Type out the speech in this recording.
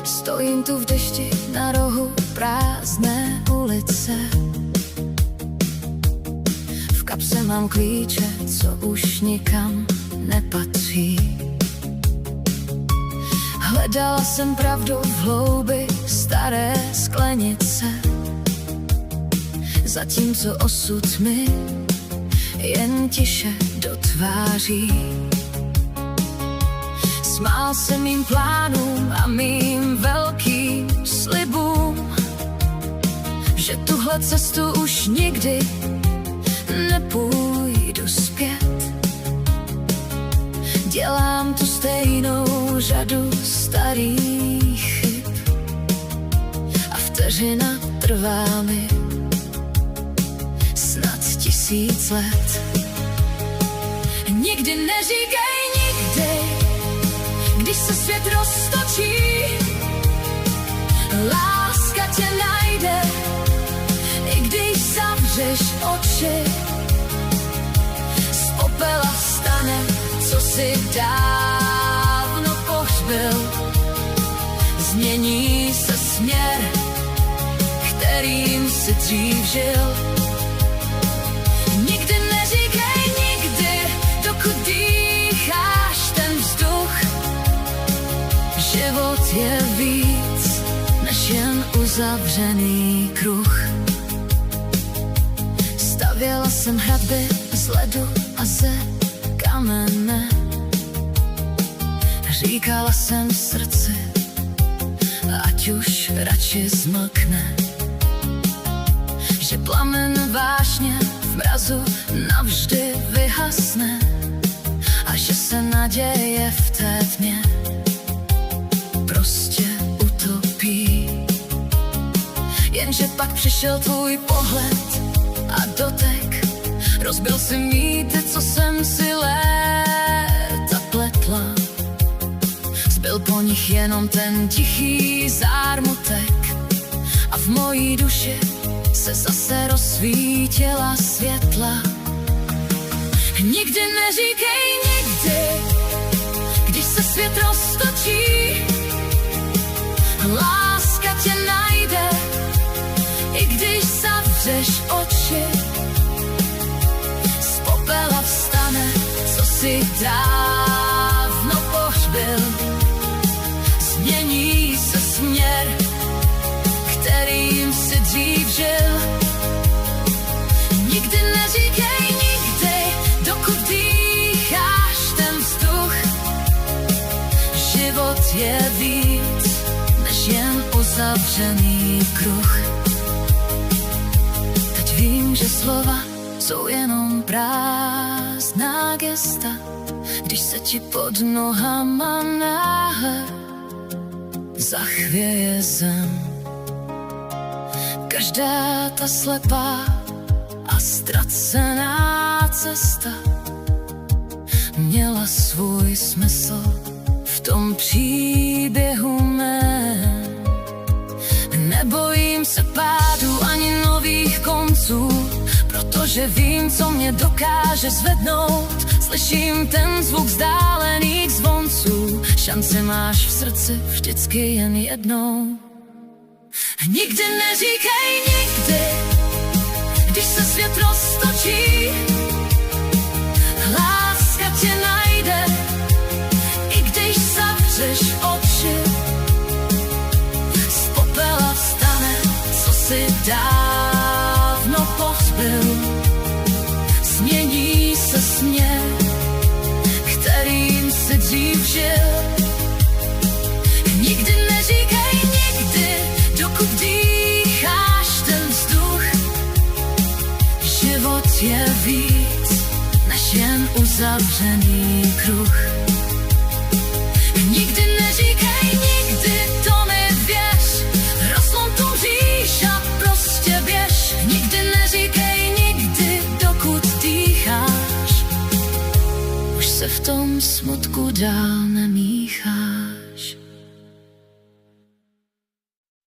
Stojím tu v dešti na rohu prázdné ulice. V kapse mám klíče, co už nikam nepatří. Hledala jsem pravdu v hloubi staré sklenice, zatímco osud mi jen tiše do tváří. Smál se mým plánům a mým velkým slibům, že tuhle cestu už nikdy nepůjdu zpět. Dělám tu stejnou řadu starých chyb a vteřina trvá mi snad 1000 let. Nikdy neříkej nikdy, když se svět roztočí. Láska tě najde, i když zavřeš oči. Z popela vstane, co si dávno pohřbil. Změní se směr, kterým si dřív žil. Nikdy neříkej nikdy, dokud dýcháš ten vzduch. Život je víc než jen uzavřený kruh. Stavěla jsem hradby z ledu a ze kamene. Říkala jsem v srdci, ať už radši zmlkne, že plamen vášně v mrazu navždy vyhasne a že se naděje v té tmě prostě utopí. Jenže pak přišel tvůj pohled a dotek, rozbil si mýty, co jsem si léta pletla. Zbyl po nich jenom ten tichý zármutek a v mojí duši se zase rozsvítila světla. Nikdy neříkej nikdy, když se svět roztočí. Láska tě najde, i když zavřeš oči. Z popela vstane, co si dávno pohřbil. Změní se směr, kterým si dřív žil. Nikdy neříkej nikdy, dokud dýcháš ten vzduch. Život je víc než jen uzavřený kruh. Teď vím, že slova jsou jenom prázdná gesta, když se ti pod nohama náhle zachvěje zem. Každá ta slepá a ztracená cesta měla svůj smysl v tom příběhu mém. Nebojím se pádu ani nových konců, protože vím, co mě dokáže zvednout. Slyším ten zvuk vzdálených zvonců, šanci máš v srdci vždycky jen jednou. Nikdy neříkej nikdy, když se svět roztočí. Láska tě najde, i když zavřeš oči. Z popela vstane, co si dávno pohřbil. Změní se směr, kterým si dřív žil. Nikdy neříkej nikdy, dokud dýcháš ten vzduch. Život je víc než jen uzavřený kruh. Nikdy neříkej nikdy, to mi věř, rozlom tu mříž a prostě běž. Nikdy neříkej nikdy, dokud dýcháš. Už se v tom smutku dál